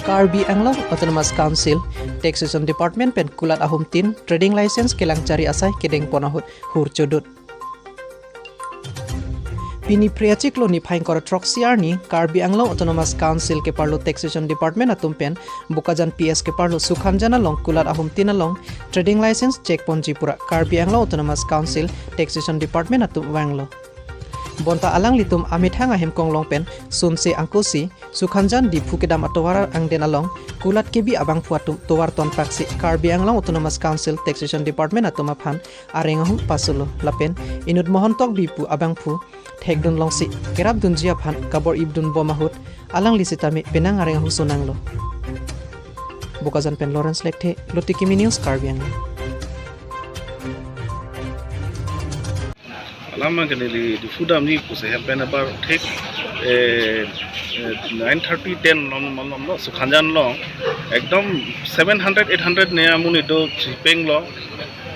Karbi Anglong Autonomous Council, Taxation Department pen kulat ahum tin, trading license kelangchari asai kedeng ahut hur chodut. Pini priacik lo ni phain kora troxiar ni Karbi Anglong Autonomous Council ke parlo Taxation Department atum pen bukajan PS ke parlo sukhanjana long kulat ahum tin along trading license check ponji pura Karbi Anglong Autonomous Council Taxation Department atum wanglo. Bonta alang litum amit hanga hemkong long pen sunse angkosi sukhanjan di phukedam atowara angden along kulat kebi abang phuatum towar ton paksi Karbi Anglong Autonomous Council Taxation Department atum aphan arengahu pasulo lapen inut mohontok bipu abang phu thekdun longsi kerap dunjia phan kabor ibdun bomahut alang lisitami penang arengahu sunanglo bukajan pen Lawrence Lekte Lotikimi News Karbi Anglong. Lama kene di fudam ni ku se helpen about take 9:30 10 lo sukhanjan lo ekdom 700 800 ne amuni do chipeng lo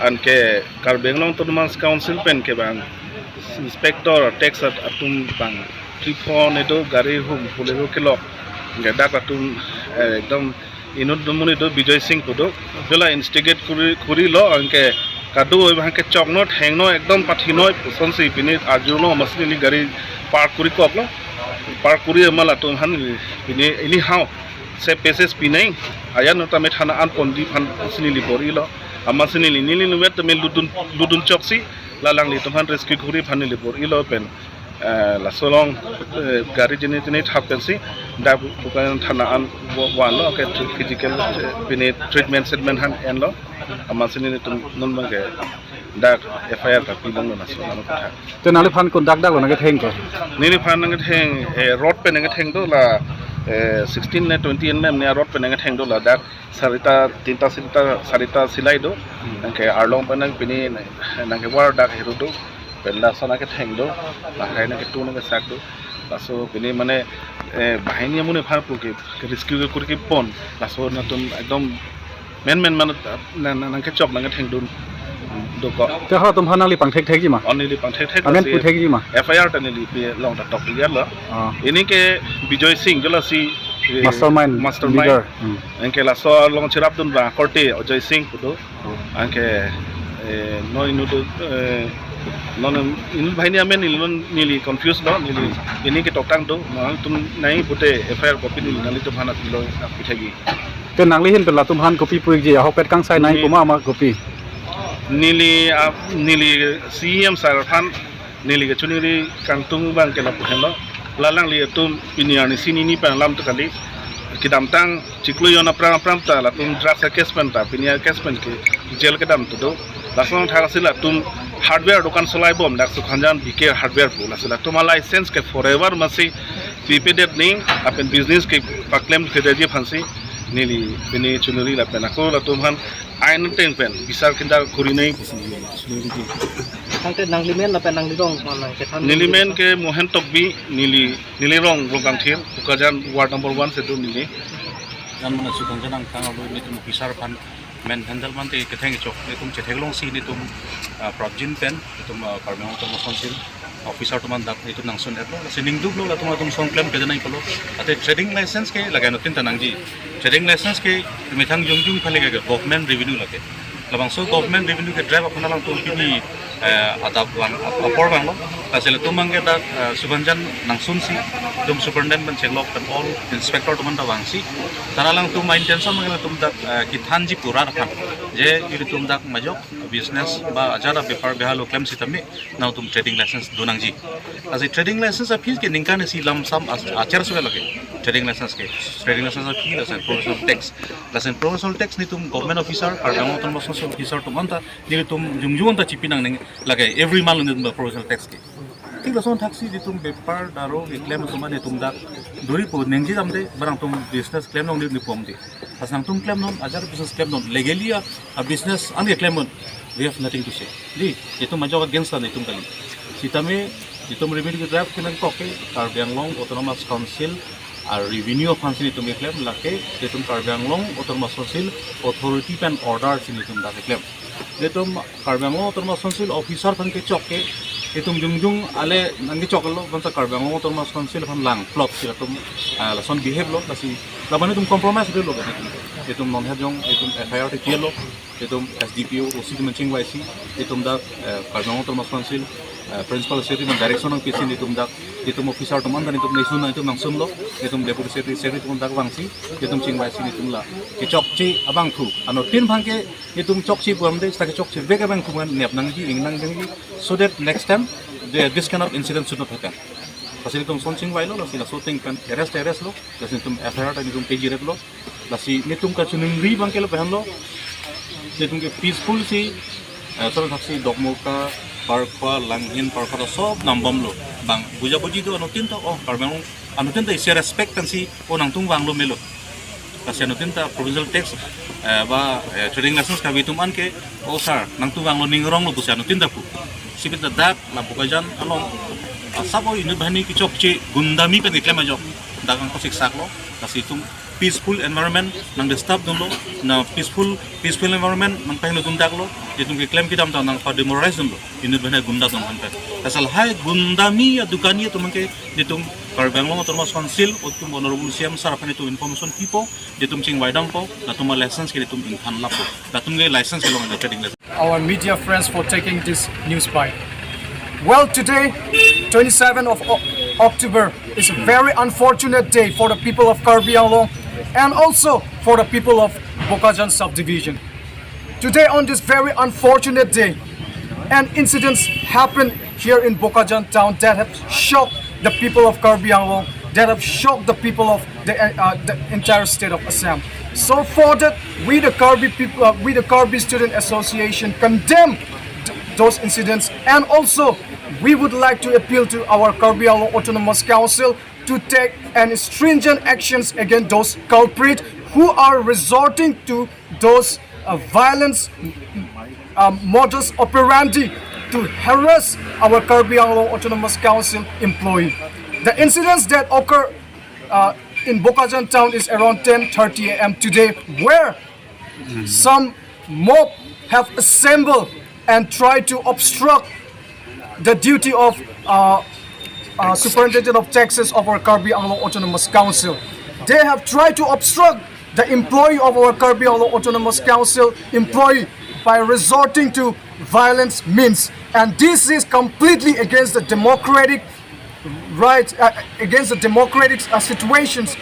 an ke Karbi Anglong Autonomous Council pen ke bang inspector tax atum bang tripon edo gari hum pulero kilo gadak atum ekdom inut muni do Bijoy Singh kudo jola instigate kuri lo anke kadu bangke choknot hengno ekdom pathino sonsi pini ajuno masli gari park kuri koplo park kuri mala tum han pini ini how se peses pinai aya nota methana an pondi phan sini libori lo amasini nili numet me ludun choksi lalang li tum han rescue kuri phan libori lo pen la solong gari jini thap pensi da bukan thana an wan lo ke physical pini treatment settlement han en lo amasini tum non bangke dak FIR ka pilong na so na kotha te nali phan kon dak lo na ke theng ko nili phan na ke theng road pe na ke theng do la 16 ne 20 mm ne road pe na ke theng do la dak sarita silai do ke arlong pa na pini na ke war dak heru do pella sona ke theng do la kai na ke tu na ke sak do laso pini mane bahini amune phar pu ke rescue kur ke pon laso na tum ekdom men man na ke chok na ke theng dun do ko te ha tum hanali pang thek thek ji ma only pang thek amen pu thek ji ma FIR ta ni pe long ta top ya la ini ke Bijoy Singh jola si mastermind enke la so long chirap dun ba korte Bijoy Singh kudo anke no inu do non inu bhai ni amen nili confused do nili ini ke toktang do tum nai pute FIR copy ni nali tum hana tilo apithagi te nangli hin pela tum han copy pu ji ho pet kang sai nai puma ma copy nili CM Sarafan nili ke chuniri kantung bang ke la puhelo lalang li tum piniani sini ni pan lam to kali kidam tang chiklu yona pram ta la tum draft case pen ta pinia case pen ke jail ke dam to do lasong thara sila tum hardware dukan solai bom dak sukhanjan bike hardware pula sila tum license ke forever masi prepaid ni apen business ke paklem ke je phansi nili pini chunuri la pen ako la tum han ain ten pen bisar kindar kuri nei Angke nang limen lapen nang lidong mana ke than nilimen ke mohen tokbi nili rong rongkang thir ukajan ward number 1 se do nili nan mana sukhanjan ang tang alo ni tum pisar pan men handle man te ke theng chok ni tum chetheglong si ni tum projin pen tum Karbi Anglong Autonomous Council officer tuman dak itu nangsun etlo sining dublo la tum song claim ke janai palo ate trading license ke lagai no tin tanang ji trading license ke mithang jung phale ke government revenue lage labang so government revenue ke drive apna lang tum pini adab wan apor bang lo asile tum mangge da sukhanjan nangsun si tum superintendent cheklok pen all inspector tuman da wangsi tanalang tum intention mangela tum dak ki thanji pura rakhan je iri tum dak majok business ba ajara paper behalo claim sitami now tum trading license donangji as a trading license appeal ke ningkan si lam sam achar sube lage trading license appeal as a professional tax ni tum government officer Karbi Anglong Autonomous officer tum anta ni tum jungjung ta chipinang ning lage every month ni tum professional tax ke ठीक लसन taxi di tum paper daro claim tum ane tum dak duri po nengji jamde barang tum business claim nong ni pom de asang tum claim non ajar business claim non legally a business ane claim non we have nothing to say di itu majok against na tum kali sitame itum revenue draft kenan koke Karbi Anglong Autonomous Council R revenue funds ni tum claim lake tum Karbi Anglong Autonomous Council authority pen order ni tum dak claim tum Karbi Anglong Autonomous Council officer fan ke choke itum jungjung ale nangi chokal lo bangsa Karbi Anglong Autonomous Council fan lang plot sila tum lason behave lo lasi laban itum compromise lo kan itum non hajong itum FIR te lo itum SDPO OC menching YC itum da Karbi Anglong Autonomous Council principal secretary dan direction ng PC itum da itum officer teman dan itum nesun itum langsung lo itum deputy secretary itum da wangsi itum ching YC itum la kicok ci abang thu ano tin bangke itum chok ci buam de sta chok ci bega bang kuman niap nangji ingnang nangji so that next time this kind of incident should not happen. Kasi itum sonsing wai lo lasi la shooting kan arrest lo lasi itum FIR dan itum KG red lo lasi nitum ka chuning ri bangke lo pehan lo itum ke peaceful si soro taksi dokmoka parkwa langhin parkwa sob nambam lo bang buja buji do anutin to oh Karbi anutin ta isi respect tan si o nang tung wang lo melo kasi anutin ta provincial tax ba trading license ka bitum an ke oh sir nang tung wang lo ningrong lo busi anutin ta pu sipit da dak la bukajan along sabo inu bahani ki chok chi gundami pen iklem ajo dagang ko siksak lo kasi tum peaceful environment nang disturb dum lo na peaceful environment nang pahino dum dak lo itum ki claim kitam nang pa demoralize dum lo inu bahani gunda dum kan asal hai gundami ya dukani tum ke itum Karbi Anglong Autonomous Council utum honorable CM sarapan itu information people itum ching waidang po natum license ke itum inhan lapo natum ge license ke lo nang trading license our media friends for taking this news bite. Well, today, 27th of October, is a very unfortunate day for the people of Karbi Anglong and also for the people of Bokajan subdivision. Today, on this very unfortunate day, an incident happened here in Bokajan town that have shocked the people of Karbi Anglong, that have shocked the people of the entire state of Assam. So for that, we the Karbi Student Association condemn those incidents, and also we would like to appeal to our Karbi Anglong Autonomous Council to take any stringent actions against those culprits who are resorting to those violence modus operandi to harass our Karbi Anglong Autonomous Council employee. The incidents that occur in Bokajan town is around 10:30 a.m. today, where some mob have assembled and tried to obstruct the duty of Superintendent of Taxes of our Karbi Anglong Autonomous Council. They have tried to obstruct the employee of our Karbi Anglong Autonomous Council employee by resorting to violence means, and this is completely against the democratic right, against the democratic situations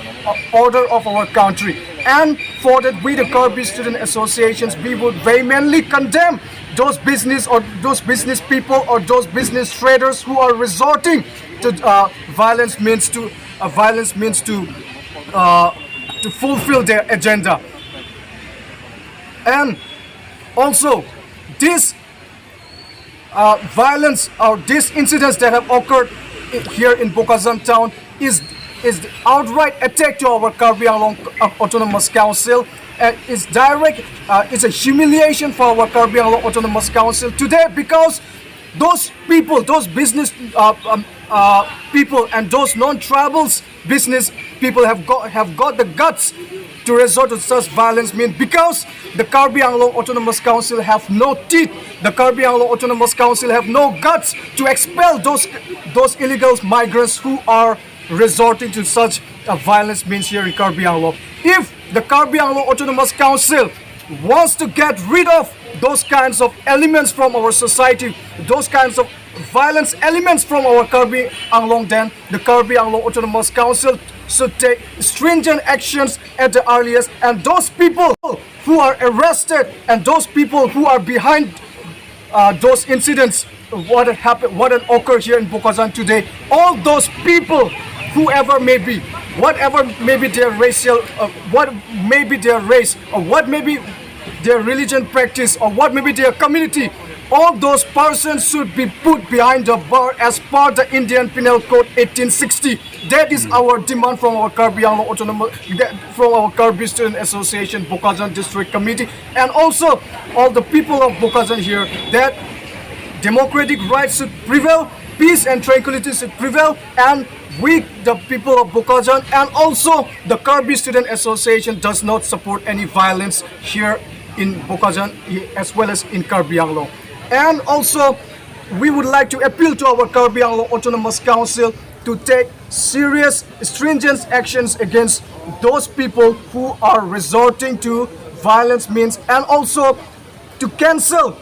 order of our country. And for that, we the Karbi Student Associations, we would vehemently condemn those business people or those business traders who are resorting to violence means to fulfill their agenda. And also, this violence or these incidents that have occurred here in Bokajan town is the outright attack to our Karbi Anglong Autonomous Council, and it's direct. It's a humiliation for our Karbi Anglong Autonomous Council today, because those people, those business people, and those non-tribals business people have got the guts to resort to such violence mean, because the Karbi Anglong Autonomous Council have no teeth. The Karbi Anglong Autonomous Council have no guts to expel those illegal migrants who are resorting to such violence means here in Karbi Anglong. If the Karbi Anglong Autonomous Council wants to get rid of those kinds of elements from our society, those kinds of violence elements from our Karbi Anglong, then the Karbi Anglong Autonomous Council should take stringent actions at the earliest, and those people who are arrested and those people who are behind those incidents what had occurred here in Bokajan today, all those people, whoever may be, whatever may be their racial, what may be their race, or what may be their religion practice, or what may be their community, all those persons should be put behind the bar as per the Indian Penal Code 1860. That is our demand from our Karbi Anglong Autonomous, from our Karbi Student Association, Bokajan District Committee, and also all the people of Bokajan here, that democratic rights should prevail, peace and tranquility should prevail, and we, the people of Bokajan, and also the Karbi Student Association, does not support any violence here in Bokajan as well as in Karbi Anglong. And also, we would like to appeal to our Karbi Anglong Autonomous Council to take serious, stringent actions against those people who are resorting to violence means, and also to cancel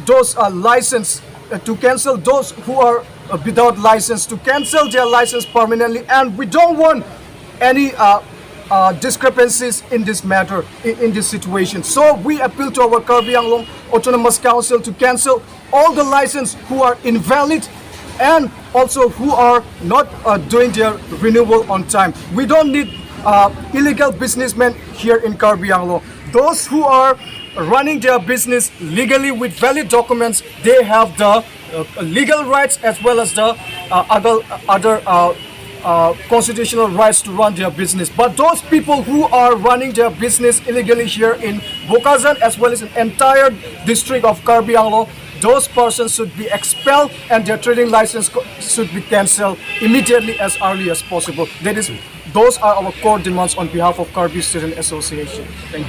those license, to cancel those who are without license, to cancel their license permanently. And we don't want any discrepancies in this matter, in this situation. So we appeal to our Karbi Anglong Autonomous Council to cancel all the license who are invalid and also who are not doing their renewal on time. We don't need illegal businessmen here in Karbi Anglong. Those who are running their business legally with valid documents, they have the legal rights as well as the other constitutional rights to run their business. But those people who are running their business illegally here in Bukazan as well as in entire district of Karbi Anglong, those persons should be expelled and their trading license should be cancelled immediately as early as possible. Those are our core demands on behalf of Karbi Student Association. Thank you.